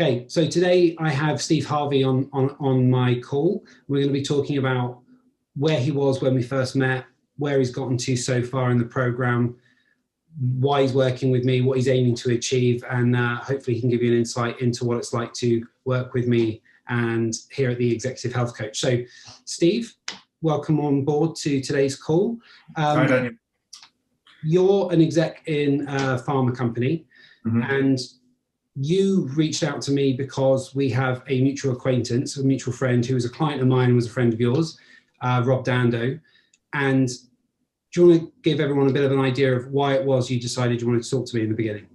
Okay, so today I have Steve Harvey on my call. We're going to be talking about where he was when we first met, where he's gotten to so far in the program, why he's working with me, what he's aiming to achieve, and hopefully he can give you an insight into what it's like to work with me and here at the Executive Health Coach. So, Steve, welcome on board to today's call. Hi, Daniel. You're an exec in a pharma company, and you reached out to me because we have a mutual acquaintance, a mutual friend who was a client of mine and was a friend of yours, Rob Dando. And do you want to give everyone a bit of an idea of why it was you decided you wanted to talk to me in the beginning?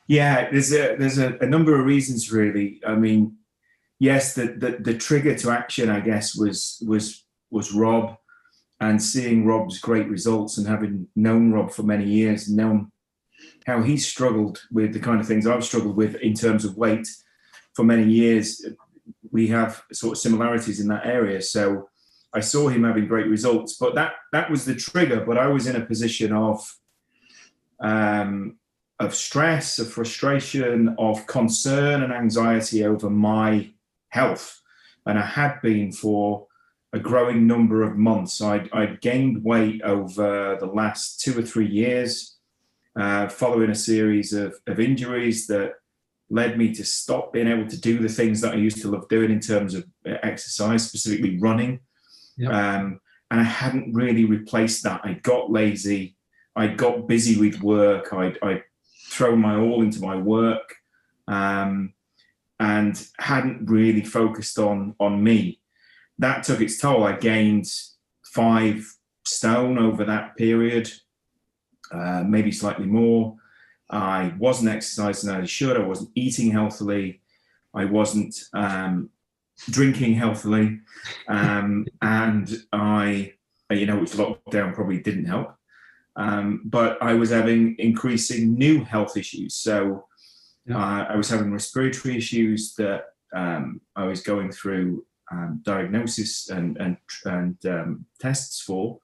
Yeah, there's a number of reasons, really. I mean, yes, the trigger to action, I guess, was Rob, and seeing Rob's great results and having known Rob for many years and known how he struggled with the kind of things I've struggled with in terms of weight for many years. We have sort of similarities in that area. So I saw him having great results, but that was the trigger. But I was in a position of stress, of frustration, of concern and anxiety over my health. And I had been for a growing number of months. I'd gained weight over the last 2 or 3 years, following a series of injuries that led me to stop being able to do the things that I used to love doing in terms of exercise, specifically running. Yep. And I hadn't really replaced that. I got lazy. I got busy with work. I'd thrown my all into my work, and hadn't really focused on me. That took its toll. I gained 5 stone over that period, maybe slightly more. I wasn't exercising as I should. I wasn't eating healthily. I wasn't drinking healthily. And I, which lockdown probably didn't help. But I was having increasing new health issues. So I was having respiratory issues that I was going through diagnosis and tests for,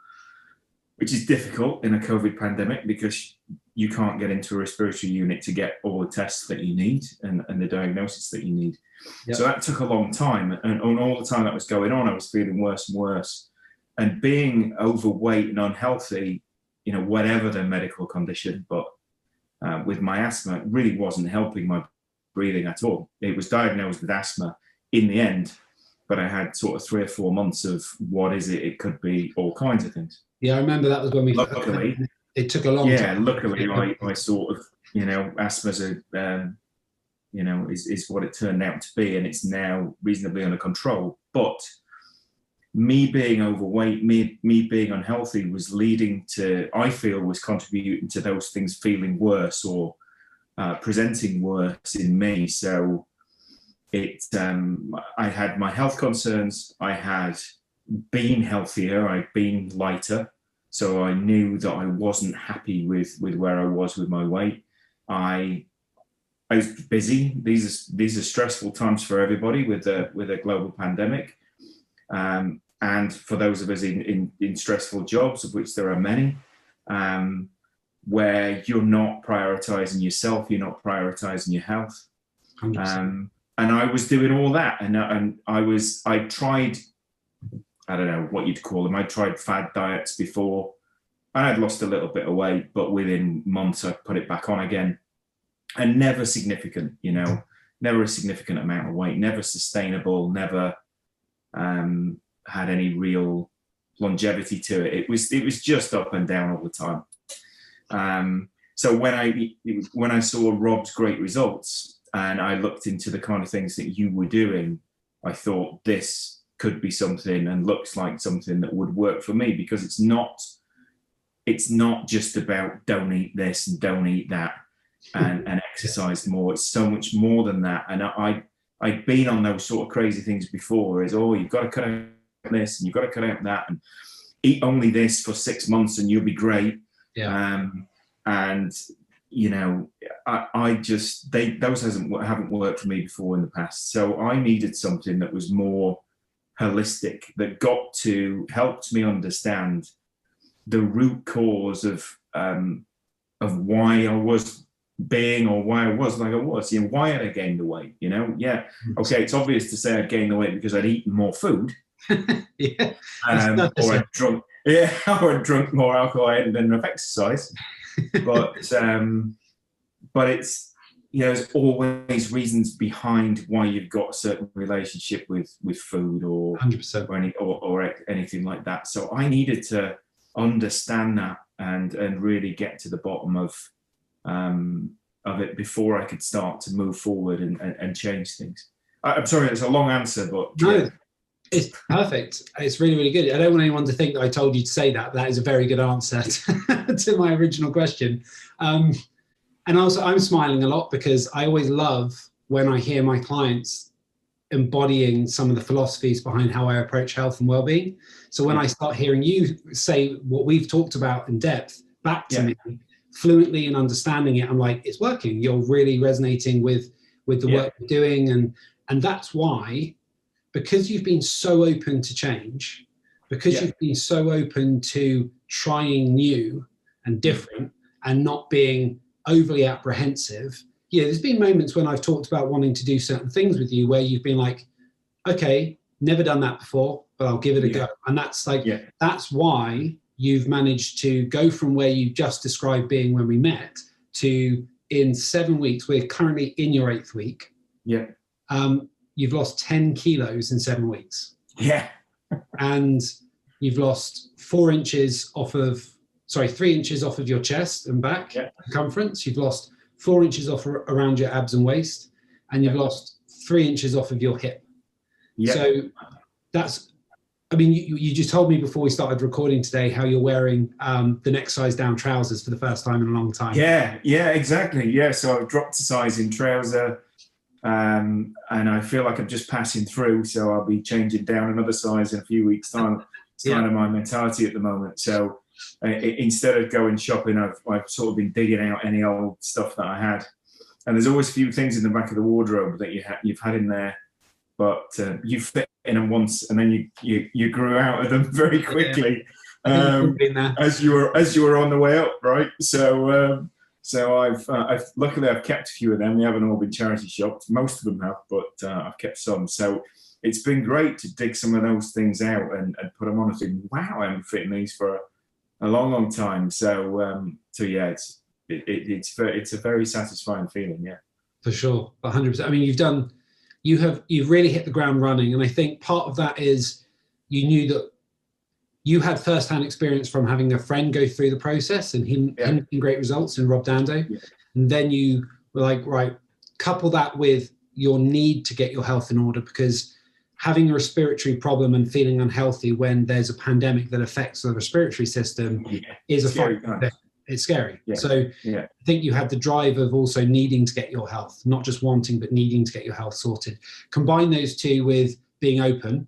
which is difficult in a COVID pandemic because you can't get into a respiratory unit to get all the tests that you need and the diagnosis that you need. Yep. So that took a long time. And all the time that was going on, I was feeling worse and worse. And being overweight and unhealthy, whatever the medical condition, but with my asthma, it really wasn't helping my breathing at all. It was diagnosed with asthma in the end, but I had sort of 3 or 4 months of what is it? It could be all kinds of things. Yeah, I remember that was when we. Luckily, it took a long time. Yeah, luckily, I sort of, asthma's is what it turned out to be, and it's now reasonably under control. But me being overweight, me being unhealthy was leading to, I feel, was contributing to those things feeling worse or presenting worse in me. So I had my health concerns. I had been healthier. I'd been lighter. So I knew that I wasn't happy with where I was with my weight. I was busy. These are stressful times for everybody with a global pandemic. And for those of us in stressful jobs, of which there are many, where you're not prioritizing yourself, you're not prioritizing your health. And I was doing all that. And I tried, I don't know what you'd call them. I tried fad diets before. I had lost a little bit of weight, but within months I put it back on again. And never significant, never a significant amount of weight, never sustainable, never had any real longevity to it. It was just up and down all the time. So when I saw Rob's great results and I looked into the kind of things that you were doing, I thought this could be something and looks like something that would work for me, because it's not just about don't eat this and don't eat that and exercise more. It's so much more than that. And I'd been on those sort of crazy things before, you've got to cut out this and you've got to cut out that and eat only this for 6 months and you'll be great. Yeah. Those haven't worked for me before in the past. So I needed something that was more holistic, that helped me understand the root cause of why I was being or why I was like I was. You know, why had I gained the weight? You know, yeah, okay, it's obvious to say I gained the weight because I'd eaten more food, Yeah. or I'd drunk, yeah, or I'd drunk more alcohol. I hadn't done enough exercise, but it's, you know, there's always reasons behind why you've got a certain relationship with food or 100%. or anything like that. So I needed to understand that and really get to the bottom of it before I could start to move forward and change things. I'm sorry, it's a long answer, but no, it's perfect. It's really, really good. I don't want anyone to think that I told you to say that. That is a very good answer to my original question. And also, I'm smiling a lot because I always love when I hear my clients embodying some of the philosophies behind how I approach health and well-being. So when I start hearing you say what we've talked about in depth back to me fluently and understanding it, I'm like, it's working. You're really resonating with the work you're doing. And that's why, because you've been so open to change, because you've been so open to trying new and different and not being overly apprehensive. Yeah, there's been moments when I've talked about wanting to do certain things with you where you've been like, okay, never done that before, but I'll give it a go. And that's like, that's why you've managed to go from where you just described being when we met to in 7 weeks, we're currently in your 8th week. Yeah. You've lost 10 kilos in 7 weeks. Yeah. And you've lost 3 inches off of your chest and back circumference. You've lost 4 inches off around your abs and waist, and you've lost 3 inches off of your hip. Yeah. So that's, I mean, you just told me before we started recording today how you're wearing the next size down trousers for the first time in a long time. Yeah, exactly. Yeah, so I've dropped a size in trouser, and I feel like I'm just passing through. So I'll be changing down another size in a few weeks' time. It's kind of my mentality at the moment. So instead of going shopping, I've sort of been digging out any old stuff that I had. And there's always a few things in the back of the wardrobe that you've had in there, but you fit in them once, and then you grew out of them very quickly as you were on the way up, right? So I've luckily I've kept a few of them. They haven't all been charity shops. Most of them have, but I've kept some. So it's been great to dig some of those things out and put them on and think, wow, I haven't fitting these for a long time. So yeah, it's a very satisfying feeling. Yeah, for sure, 100%. I mean, you've really hit the ground running, and I think part of that is you knew that you had first-hand experience from having a friend go through the process and him getting great results in Rob Dando, and then you were like, right, couple that with your need to get your health in order, because having a respiratory problem and feeling unhealthy when there's a pandemic that affects the respiratory system is a scary thing. It's scary. Yeah. So I think you had the drive of also needing to get your health, not just wanting, but needing to get your health sorted. Combine those two with being open,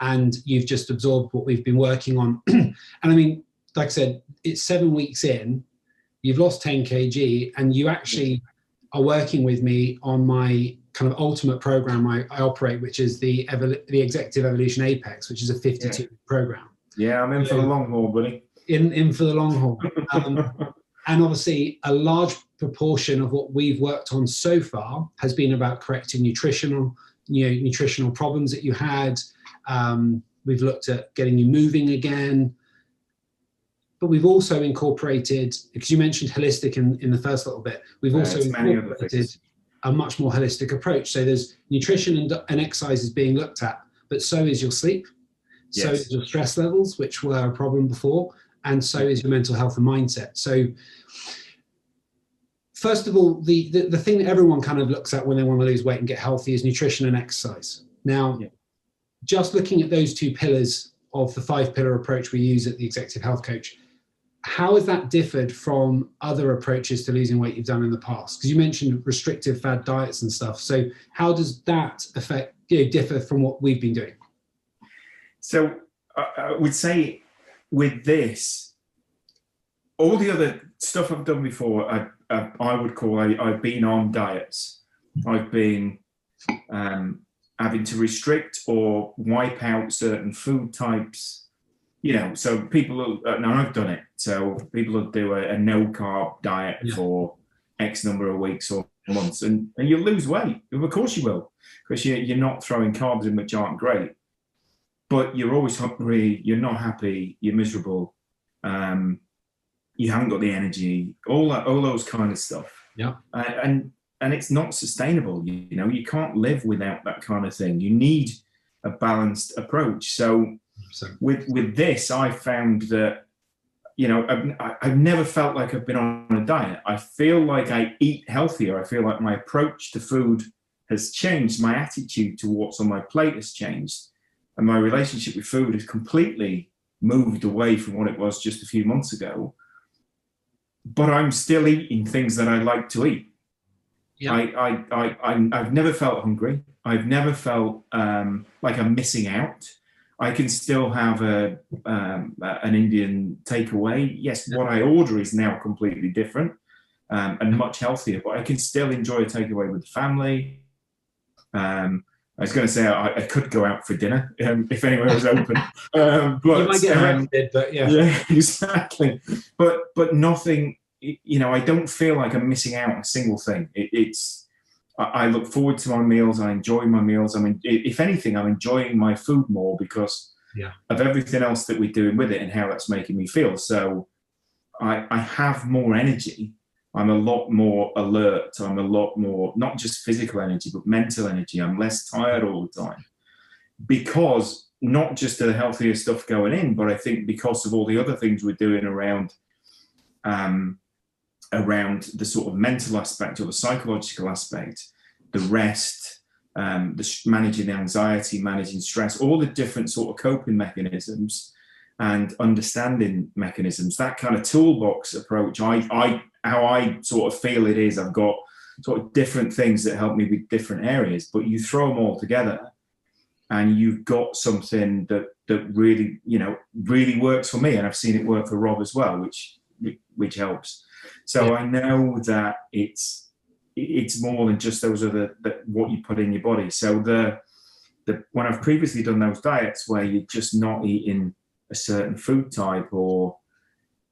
and you've just absorbed what we've been working on. And I mean, like I said, it's 7 weeks in, you've lost 10 kg, and you actually are working with me on my kind of ultimate program I operate, which is the Executive Evolution Apex, which is a 52 program. Yeah, I'm in for the long haul, buddy. In for the long haul. And obviously a large proportion of what we've worked on so far has been about correcting nutritional problems that you had. We've looked at getting you moving again, but we've also incorporated, because you mentioned holistic in the first little bit, we've also incorporated a much more holistic approach. So there's nutrition and exercise is being looked at, but so is your sleep, so is your stress levels, which were a problem before, and so is your mental health and mindset. So first of all, the thing that everyone kind of looks at when they want to lose weight and get healthy is nutrition and exercise. Now, just looking at those two pillars of the 5-pillar approach we use at the Executive Health Coach, how has that differed from other approaches to losing weight you've done in the past? Because you mentioned restrictive fad diets and stuff. So how does that differ from what we've been doing? So I would say with this, all the other stuff I've done before, I would call, I've been on diets. I've been having to restrict or wipe out certain food types. You know, so people, now I've done it. So people will do a no carb diet for X number of weeks or months, and you'll lose weight. Of course you will, because you're not throwing carbs in which aren't great, but you're always hungry, you're not happy, you're miserable, you haven't got the energy, all those kind of stuff. Yeah. And it's not sustainable. You can't live without that kind of thing. You need a balanced approach. So with this, I found that, I've never felt like I've been on a diet. I feel like I eat healthier. I feel like my approach to food has changed. My attitude to what's on my plate has changed. And my relationship with food has completely moved away from what it was just a few months ago. But I'm still eating things that I like to eat. Yeah. I've never felt hungry. I've never felt like I'm missing out. I can still have an Indian takeaway. Yes, what I order is now completely different and much healthier, but I can still enjoy a takeaway with the family. I was going to say I could go out for dinner if anywhere was open. But, you might get arrested, but yeah. Yeah, exactly. But nothing, I don't feel like I'm missing out on a single thing. I look forward to my meals. I enjoy my meals. I mean, if anything, I'm enjoying my food more because of everything else that we're doing with it and how that's making me feel. So I have more energy. I'm a lot more alert. I'm a lot more, not just physical energy, but mental energy. I'm less tired all the time because not just the healthier stuff going in, but I think because of all the other things we're doing around the sort of mental aspect or the psychological aspect, the rest, managing the anxiety, managing stress, all the different sort of coping mechanisms and understanding mechanisms, that kind of toolbox approach, how I sort of feel it is, I've got sort of different things that help me with different areas, but you throw them all together and you've got something that really, really works for me. And I've seen it work for Rob as well, which helps. So I know that it's more than just those are what you put in your body. So when I've previously done those diets where you're just not eating a certain food type or,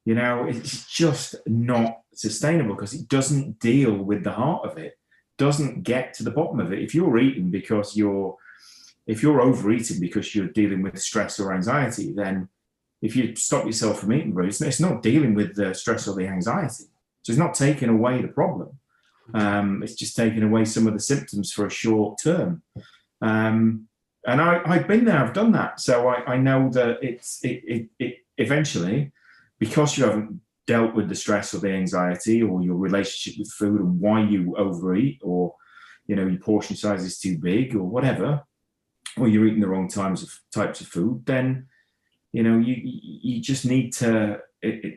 it's just not sustainable because it doesn't deal with the heart of it, doesn't get to the bottom of it. If you're eating if you're overeating because you're dealing with stress or anxiety, then if you stop yourself from eating, it's not dealing with the stress or the anxiety. So it's not taking away the problem. It's just taking away some of the symptoms for a short term. And I've been there, I've done that. So I know that it eventually, because you haven't dealt with the stress or the anxiety or your relationship with food and why you overeat or, your portion size is too big or whatever, or you're eating the wrong types of food, then, you just need to,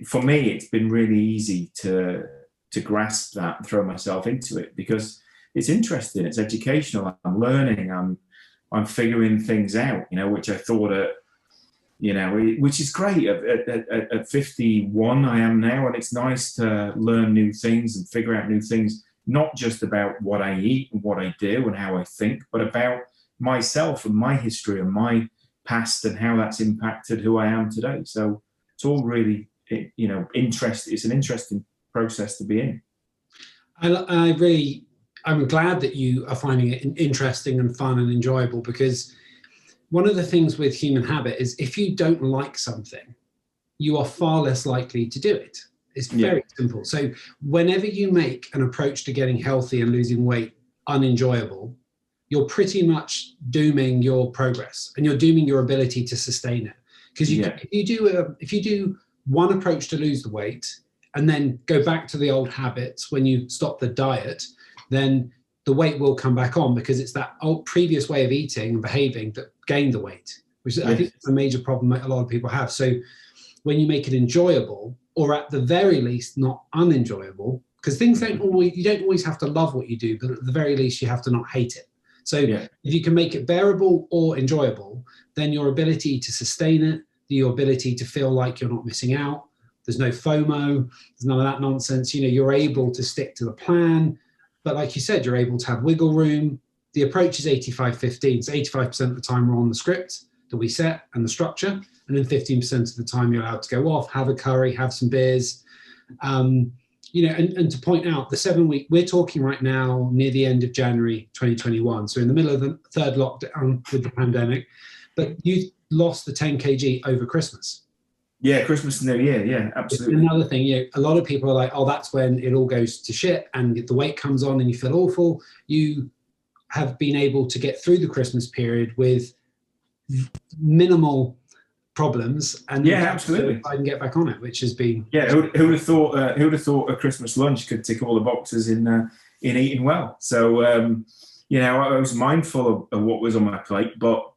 for me, it's been really easy to grasp that and throw myself into it because it's interesting, it's educational, I'm learning, I'm figuring things out, which I thought which is great. At 51 I am now, and it's nice to learn new things and figure out new things, not just about what I eat and what I do and how I think, but about myself and my history and my past and how that's impacted who I am today. So it's all really, interesting. It's an interesting process to be in. I'm glad that you are finding it interesting and fun and enjoyable, because one of the things with human habit is if you don't like something, you are far less likely to do it. It's very simple. So whenever you make an approach to getting healthy and losing weight unenjoyable, you're pretty much dooming your progress and you're dooming your ability to sustain it. Because if you do one approach to lose the weight and then go back to the old habits when you stop the diet, then the weight will come back on, because it's that old previous way of eating and behaving that gained the weight, which I think is a major problem that a lot of people have. So when you make it enjoyable, or at the very least not unenjoyable, because you don't always have to love what you do, but at the very least you have to not hate it. So if you can make it bearable or enjoyable, then your ability to sustain it, your ability to feel like you're not missing out, there's no FOMO, there's none of that nonsense, you're able to stick to the plan. But like you said, you're able to have wiggle room. The approach is 85-15. So 85% of the time we're on the script that we set and the structure. And then 15% of the time you're allowed to go off, have a curry, have some beers. and to point out the 7 week, we're talking right now near the end of January 2021. So in the middle of the third lockdown with the pandemic, but you lost the 10 kg over Christmas. Yeah, Christmas and New Year. Yeah, absolutely. It's another thing, a lot of people are like, oh, that's when it all goes to shit and the weight comes on and you feel awful. You have been able to get through the Christmas period with minimal problems, and absolutely, I can get back on it, which has been who would have thought? Who would have thought a Christmas lunch could tick all the boxes in eating well? So I was mindful of what was on my plate, but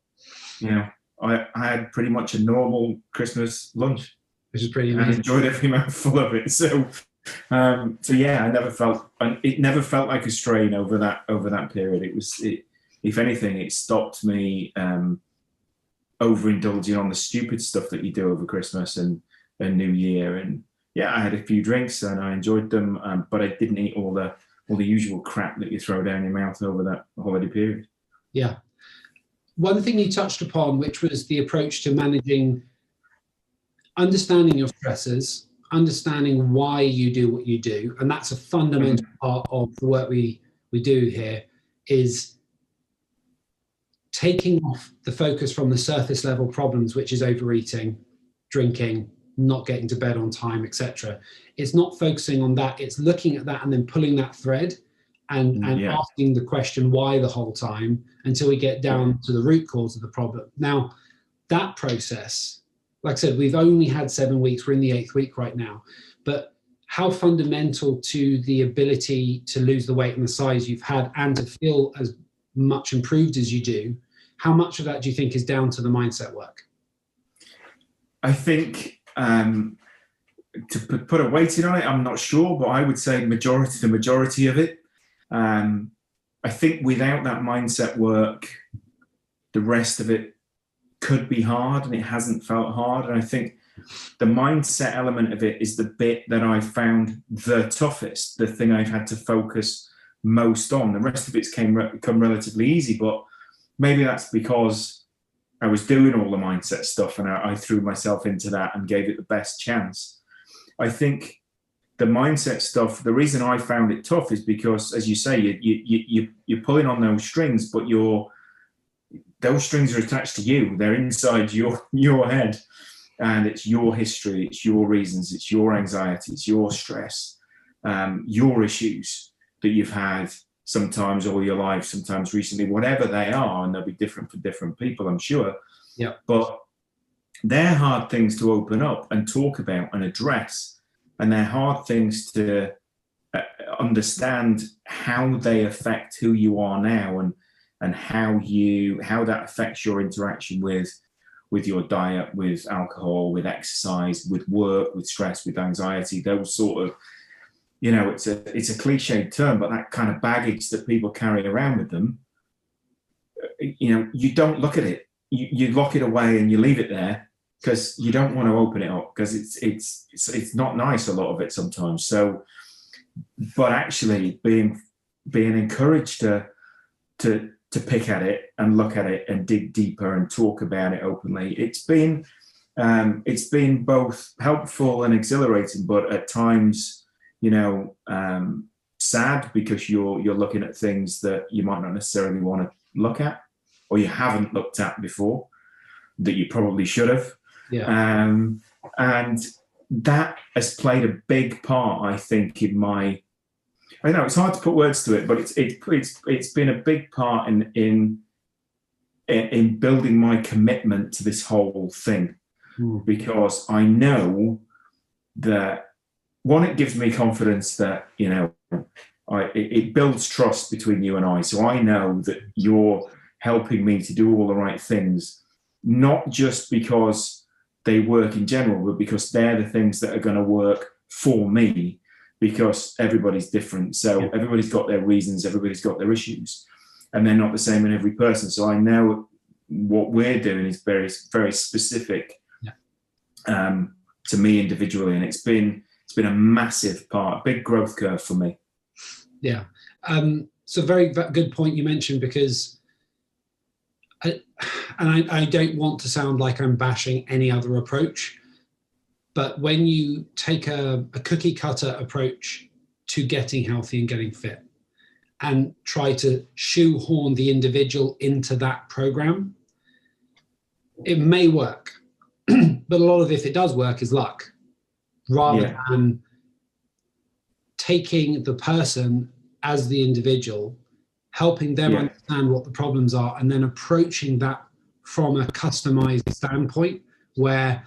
I had pretty much a normal Christmas lunch, which is pretty amazing. I enjoyed every mouthful of it. So yeah, it never felt like a strain over that period. If anything, it stopped me overindulging on the stupid stuff that you do over Christmas and New Year. And yeah, I had a few drinks and I enjoyed them, but I didn't eat all the usual crap that you throw down your mouth over that holiday period. Yeah. One thing you touched upon, which was the approach to managing, understanding your stresses, understanding why you do what you do, and that's a fundamental part of the work we do here, is taking off the focus from the surface level problems, which is overeating, drinking, not getting to bed on time, etc. It's not focusing on that. It's looking at that and then pulling that thread and asking the question why the whole time until we get down to the root cause of the problem. Now, that process, like I said, we've only had 7 weeks. We're in the 8th week right now. But how fundamental to the ability to lose the weight and the size you've had and to feel as much improved as you do, how much of that do you think is down to the mindset work? I think to put a weighting on it, I'm not sure, but I would say the majority of it. I think without that mindset work, the rest of it could be hard, and it hasn't felt hard. And I think the mindset element of it is the bit that I found the toughest, the thing I've had to focus most on. The rest of it's come relatively easy, but maybe that's because I was doing all the mindset stuff and I threw myself into that and gave it the best chance. I think the mindset stuff, the reason I found it tough is because, as you say, you're pulling on those strings, but those strings are attached to you. They're inside your head, and it's your history, it's your reasons, it's your anxiety, it's your stress, your issues that you've had sometimes all your life, sometimes recently, whatever they are, and they'll be different for different people, I'm sure. Yeah. But they're hard things to open up and talk about and address, and they're hard things to understand how they affect who you are now and how that affects your interaction with your diet, with alcohol, with exercise, with work, with stress, with anxiety. Those sort of, it's a cliched term, but that kind of baggage that people carry around with them, you don't look at it. You lock it away and you leave it there because you don't want to open it up because it's not nice, a lot of it sometimes. So, but actually being encouraged to pick at it and look at it and dig deeper and talk about it openly, it's been both helpful and exhilarating, but at times, sad because you're looking at things that you might not necessarily want to look at or you haven't looked at before that you probably should have. Yeah. And that has played a big part, I think, in my, I know it's hard to put words to it, but it's been a big part in building my commitment to this whole thing, because I know that, one, it gives me confidence that it builds trust between you and I. So I know that you're helping me to do all the right things, not just because they work in general, but because they're the things that are going to work for me. Because everybody's different. So everybody's got their reasons, everybody's got their issues, and they're not the same in every person. So I know what we're doing is very, very specific to me individually. And it's been a massive part, a big growth curve for me. Yeah. So very good point you mentioned, because I don't want to sound like I'm bashing any other approach. But when you take a cookie cutter approach to getting healthy and getting fit and try to shoehorn the individual into that program, it may work. But a lot of, if it does work, is luck, rather than taking the person as the individual, helping them understand what the problems are, and then approaching that from a customized standpoint where,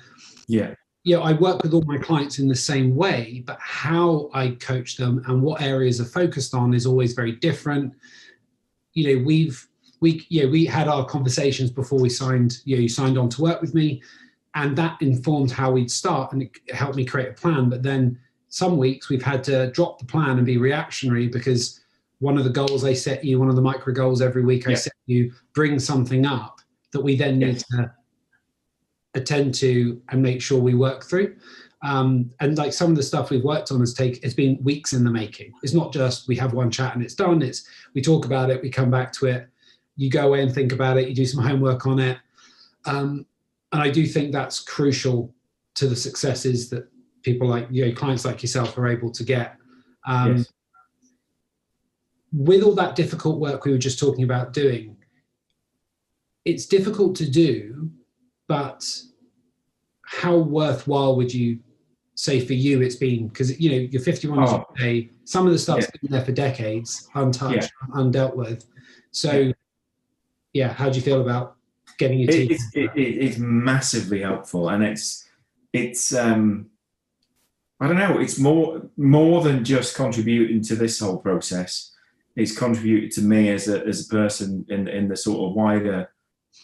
I work with all my clients in the same way, but how I coach them and what areas are focused on is always very different. You know, we had our conversations before we signed, you signed on to work with me, and that informed how we'd start, and it helped me create a plan. But then some weeks we've had to drop the plan and be reactionary because one of the goals I set you, one of the micro goals every week I set you, bring something up that we then need to attend to and make sure we work through. And like some of the stuff we've worked on it's been weeks in the making. It's not just we have one chat and it's done. It's we talk about it, we come back to it, you go away and think about it, you do some homework on it. And I do think that's crucial to the successes that people like, clients like yourself are able to get. With all that difficult work we were just talking about doing, it's difficult to do, but how worthwhile would you say for you it's been? Because, you're 51 years today, some of the stuff's been there for decades, untouched, undealt with. So, how do you feel about getting your team? It's massively helpful, and it's I don't know, it's more than just contributing to this whole process. It's contributed to me as a person in the sort of wider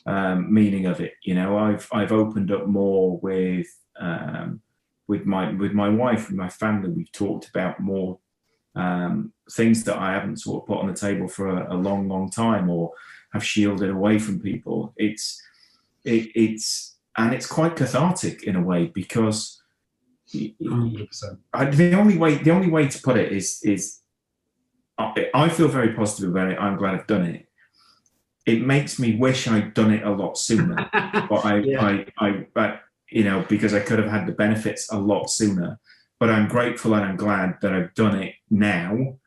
meaning of it. I've opened up more with my wife, with my family. We've talked about more things that I haven't sort of put on the table for a long time, or have shielded away from people. It's quite cathartic in a way, because 100%. The only way to put it is I feel very positive about it. I'm glad I've done it. It makes me wish I'd done it a lot sooner, but because I could have had the benefits a lot sooner. But I'm grateful and I'm glad that I've done it now,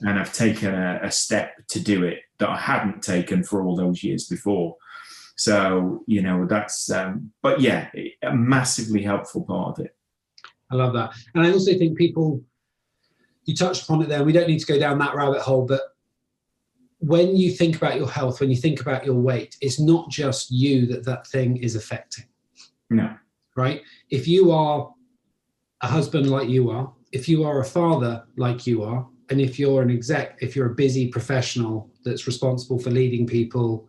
and I've taken a step to do it that I hadn't taken for all those years before. So, that's, but a massively helpful part of it. I love that. And I also think you touched upon it there, we don't need to go down that rabbit hole, but when you think about your health, when you think about your weight, it's not just you that thing is affecting. No. Right? If you are a husband like you are, if you are a father like you are, and if you're an exec, if you're a busy professional that's responsible for leading people,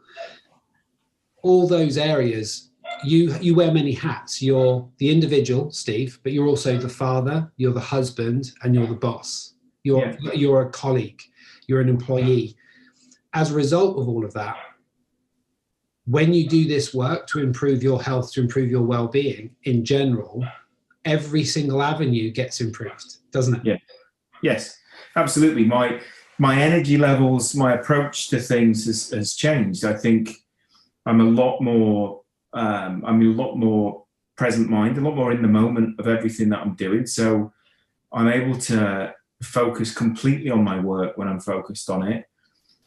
all those areas, you wear many hats. You're the individual, Steve, but you're also the father, you're the husband, and you're the boss. You're a colleague, you're an employee. As a result of all of that, when you do this work to improve your health, to improve your well-being in general, every single avenue gets improved, doesn't it? Yeah. Yes, absolutely. My energy levels, my approach to things has changed. I think I'm a lot more present mind, a lot more in the moment of everything that I'm doing. So I'm able to focus completely on my work when I'm focused on it.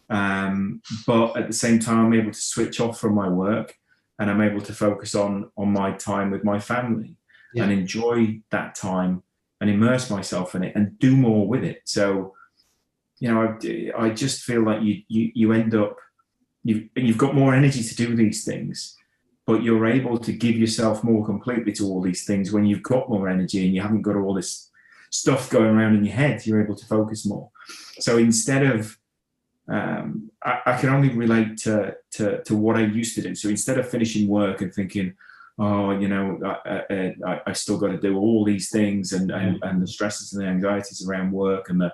But at the same time, I'm able to switch off from my work, and I'm able to focus on my time with my family and enjoy that time and immerse myself in it and do more with it. So, I just feel like you end up, you've got more energy to do these things, but you're able to give yourself more completely to all these things when you've got more energy and you haven't got all this stuff going around in your head. You're able to focus more. So instead of, I can only relate to what I used to do. So instead of finishing work and thinking, I still got to do all these things and the stresses and the anxieties around work and the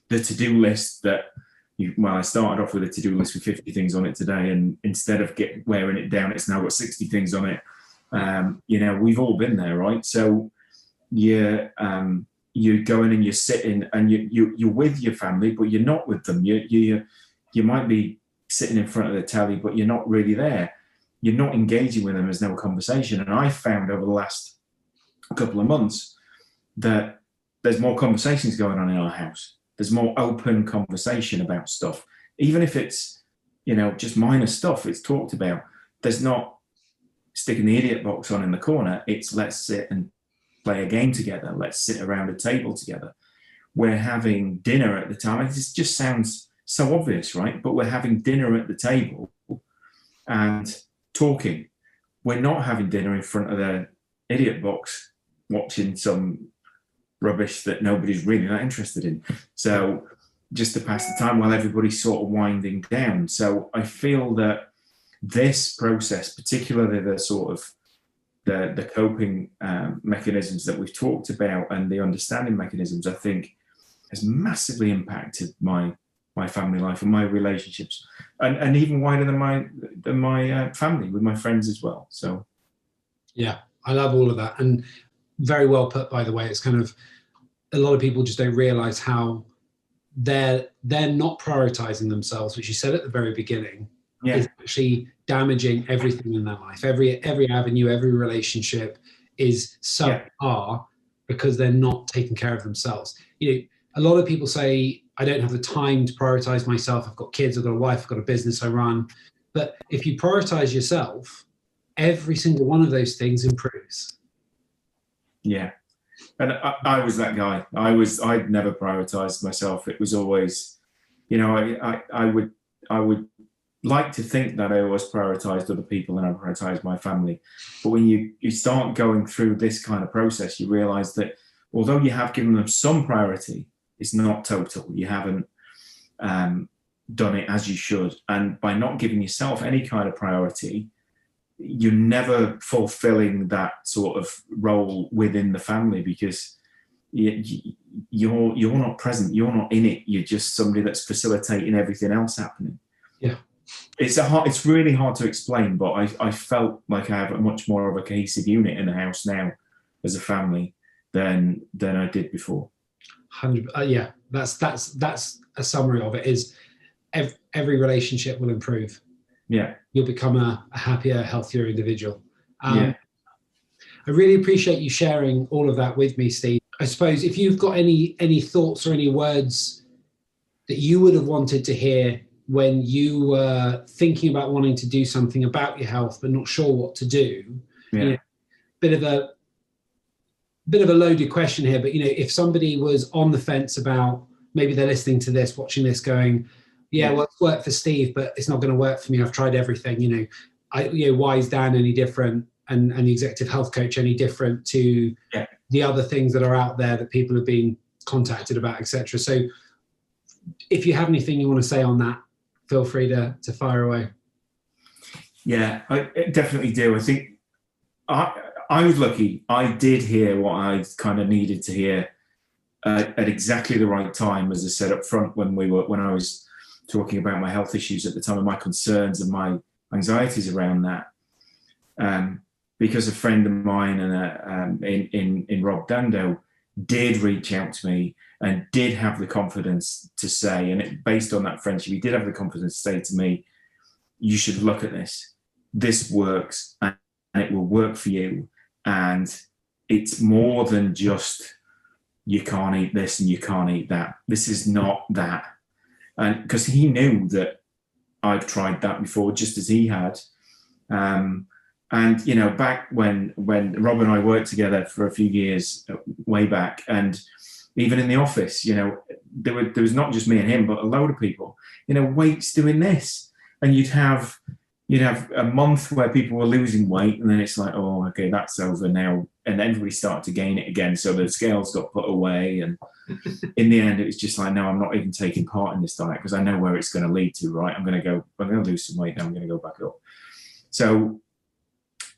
to-do list that I started off with a to-do list with 50 things on it today, and instead of wearing it down, it's now got 60 things on it. We've all been there, right? So you're going and you're sitting and you're with your family, but you're not with them. You might be sitting in front of the telly, but you're not really there. You're not engaging with them. There's no conversation. And I found over the last a couple of months, that there's more conversations going on in our house. There's more open conversation about stuff. Even if it's, just minor stuff, it's talked about. There's not sticking the idiot box on in the corner. It's let's sit and play a game together. Let's sit around a table together. We're having dinner at the time. It just sounds so obvious, right? But we're having dinner at the table and talking. We're not having dinner in front of the idiot box watching some rubbish that nobody's really that interested in. So just to pass the time while everybody's sort of winding down. So I feel that this process, particularly the sort of the coping mechanisms that we've talked about and the understanding mechanisms, I think has massively impacted my family life and my relationships, and even wider than my family, with my friends as well. So yeah, I love all of that, and very well put, by the way. It's kind of, a lot of people just don't realize how they're not prioritizing themselves, which you said at the very beginning, is actually damaging everything in their life. Every avenue, every relationship is subpar because they're not taking care of themselves. A lot of people say, I don't have the time to prioritize myself. I've got kids, I've got a wife, I've got a business I run. But if you prioritize yourself, every single one of those things improves. Yeah. And I was that guy. I'd never prioritized myself. It was always, I would like to think that I always prioritized other people and I prioritized my family. But when you start going through this kind of process, you realize that although you have given them some priority, it's not total. You haven't done it as you should. And by not giving yourself any kind of priority, you're never fulfilling that sort of role within the family, because you're not present. You're not in it. You're just somebody that's facilitating everything else happening. Yeah. It's really hard to explain, but I felt like I have a much more of a cohesive unit in the house now as a family than I did before. 100. Yeah, that's a summary of it. Is every relationship will improve. Yeah, you'll become a happier, healthier individual. I really appreciate you sharing all of that with me, Steve. I suppose if you've got any thoughts or any words that you would have wanted to hear when you were thinking about wanting to do something about your health but not sure what to do, bit of a loaded question here, but if somebody was on the fence about, maybe they're listening to this, watching this, going, well, it's worked for Steve, but it's not going to work for me. I've tried everything. Why is Dan any different, and the executive health coach any different to the other things that are out there that people have been contacted about, etc. So if you have anything you want to say on that, feel free to fire away. Yeah, I definitely do. I think I was lucky. I did hear what I kind of needed to hear at exactly the right time, as I said up front when I was talking about my health issues at the time and my concerns and my anxieties around that. Because a friend of mine in Rob Dando did reach out to me and did have the confidence to say, and based on that friendship, he did have the confidence to say to me, you should look at this. This works and it will work for you. And it's more than just, you can't eat this and you can't eat that. This is not that. And because he knew that I've tried that before, just as he had. And, back when Rob and I worked together for a few years way back, and even in the office, there was not just me and him, but a load of people, Wait's doing this. And you'd have a month where people were losing weight, and then it's like, oh, okay, that's over now. And everybody started to gain it again. So the scales got put away. And in the end, it was just like, no, I'm not even taking part in this diet because I know where it's going to lead to, right? I'm going to lose some weight, now I'm going to go back up. So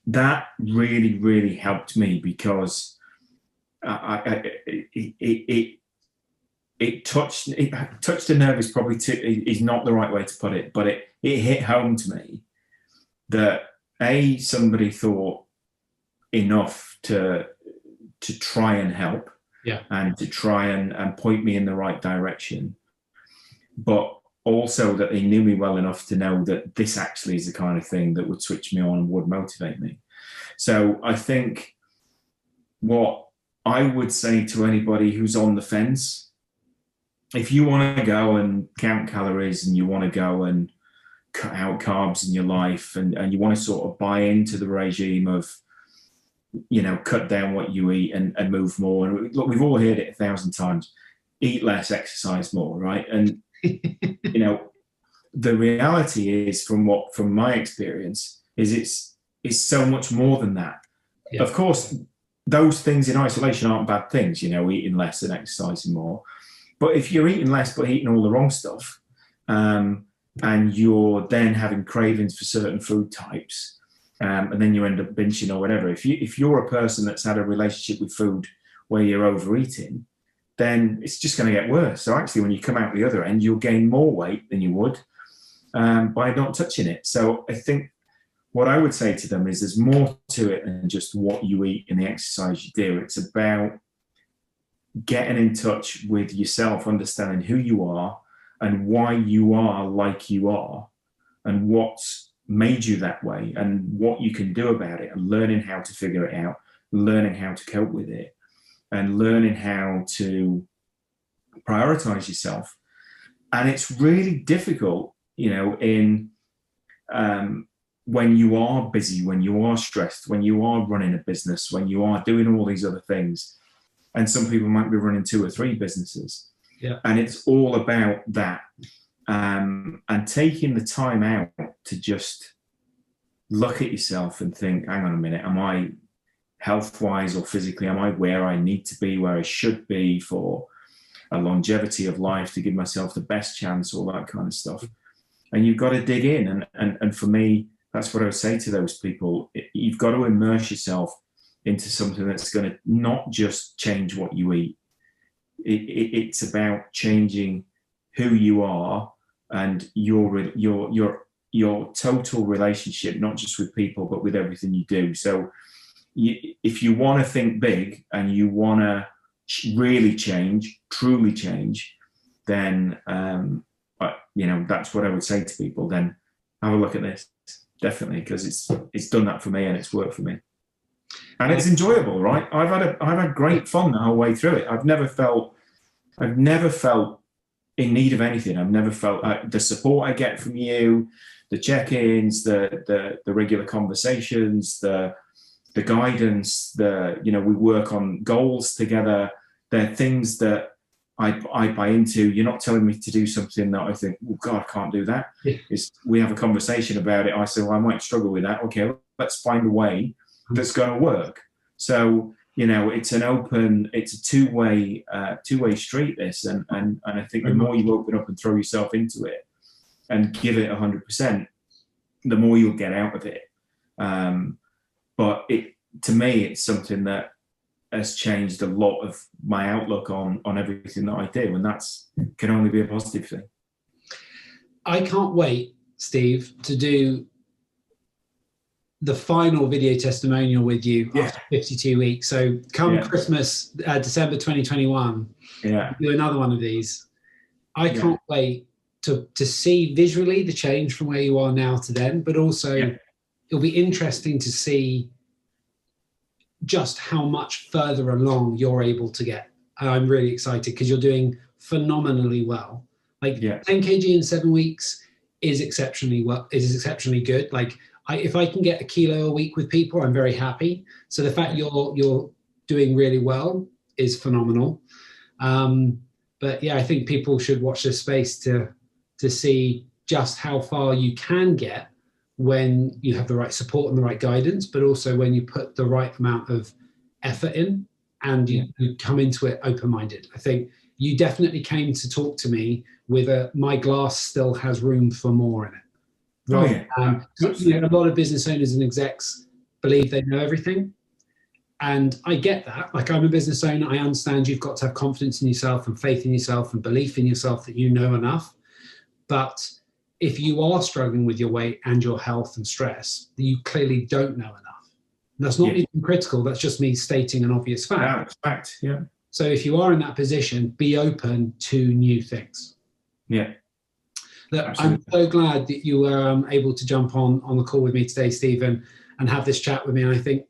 that really, really helped me, because it touched a nerve is probably is not the right way to put it, but it hit home to me that somebody thought enough to try and help, and to try and point me in the right direction, but also that they knew me well enough to know that this actually is the kind of thing that would switch me on and would motivate me. So I think what I would say to anybody who's on the fence, if you want to go and count calories and you want to go and cut out carbs in your life and you want to sort of buy into the regime of, cut down what you eat and move more. And look, we've all heard it 1,000 times, eat less, exercise more, right? And, the reality is from my experience is it's so much more than that. Yeah. Of course, those things in isolation aren't bad things, eating less and exercising more. But if you're eating less but eating all the wrong stuff, and you're then having cravings for certain food types, and then you end up binging or whatever. If you're a person that's had a relationship with food where you're overeating, then it's just going to get worse. So actually, when you come out the other end, you'll gain more weight than you would by not touching it. So I think what I would say to them is there's more to it than just what you eat and the exercise you do. It's about getting in touch with yourself, understanding who you are and why you are like you are and what's made you that way and what you can do about it, and learning how to figure it out, learning how to cope with it, and learning how to prioritize yourself. And it's really difficult, when you are busy, when you are stressed, when you are running a business, when you are doing all these other things. And some people might be running 2 or 3 businesses. Yeah. And it's all about that. And taking the time out to just look at yourself and think, hang on a minute, am I health-wise or physically, am I where I need to be, where I should be for a longevity of life, to give myself the best chance, all that kind of stuff. And you've got to dig in. And for me, that's what I would say to those people. You've got to immerse yourself into something that's going to not just change what you eat. It's about changing who you are and your total relationship, not just with people, but with everything you do. So if you want to think big and you want to really change, truly change, then, that's what I would say to people. Then have a look at this, definitely, because it's done that for me and it's worked for me. And it's enjoyable, right? I've had great fun the whole way through it. I've never felt in need of anything. I've never felt the support I get from you, the check-ins, the regular conversations, the guidance, we work on goals together. They're things that I buy into. You're not telling me to do something that I think, oh God, I can't do that. Yeah. We have a conversation about it. I say, well, I might struggle with that. Okay, let's find a way that's going to work. So, it's a two-way street, this. And I think the more you open up and throw yourself into it and give it 100%, the more you'll get out of it. But to me, it's something that has changed a lot of my outlook on everything that I do. And that's can only be a positive thing. I can't wait, Steve, to do the final video testimonial with you after 52 weeks. So come Christmas, December 2021, do another one of these. I can't wait to see visually the change from where you are now to then, but also it'll be interesting to see just how much further along you're able to get. I'm really excited because you're doing phenomenally well. 10 kg in 7 weeks is exceptionally good. If I can get a kilo a week with people, I'm very happy. So the fact you're doing really well is phenomenal. But I think people should watch this space to see just how far you can get when you have the right support and the right guidance, but also when you put the right amount of effort in and you come into it open-minded. I think you definitely came to talk to me with my glass still has room for more in it. Right. A lot of business owners and execs believe they know everything. And I get that. I'm a business owner. I understand you've got to have confidence in yourself and faith in yourself and belief in yourself that you know enough. But if you are struggling with your weight and your health and stress, you clearly don't know enough. And that's not even critical. That's just me stating an obvious fact. Fact, yeah. So if you are in that position, be open to new things. Yeah. Look, I'm so glad that you were able to jump on the call with me today, Stephen, and have this chat with me. And I think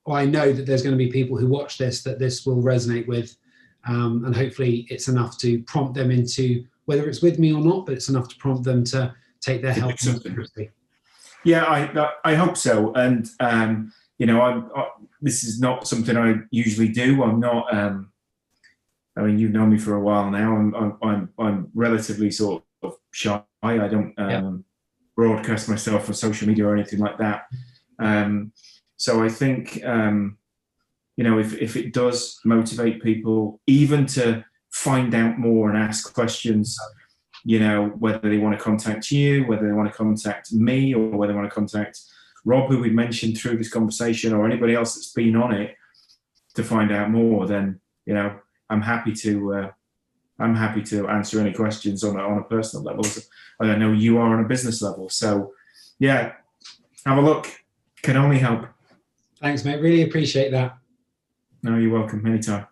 I know that there's going to be people who watch this that this will resonate with, and hopefully it's enough to prompt them into, whether it's with me or not, but it's enough to prompt them to take their help seriously. Yeah, I hope so. And you know, this is not something I usually do. I'm not. I mean, you've known me for a while now. I'm relatively sort of shy. I don't broadcast myself on social media or anything like that. So I think, you know, if it does motivate people even to find out more and ask questions, you know, whether they want to contact you, whether they want to contact me, or whether they want to contact Rob, who we mentioned through this conversation, or anybody else that's been on it to find out more, then, you know, I'm happy to answer any questions on a personal level. I know you are on a business level. So yeah, have a look. Can only help. Thanks, mate. Really appreciate that. No, you're welcome. Anytime.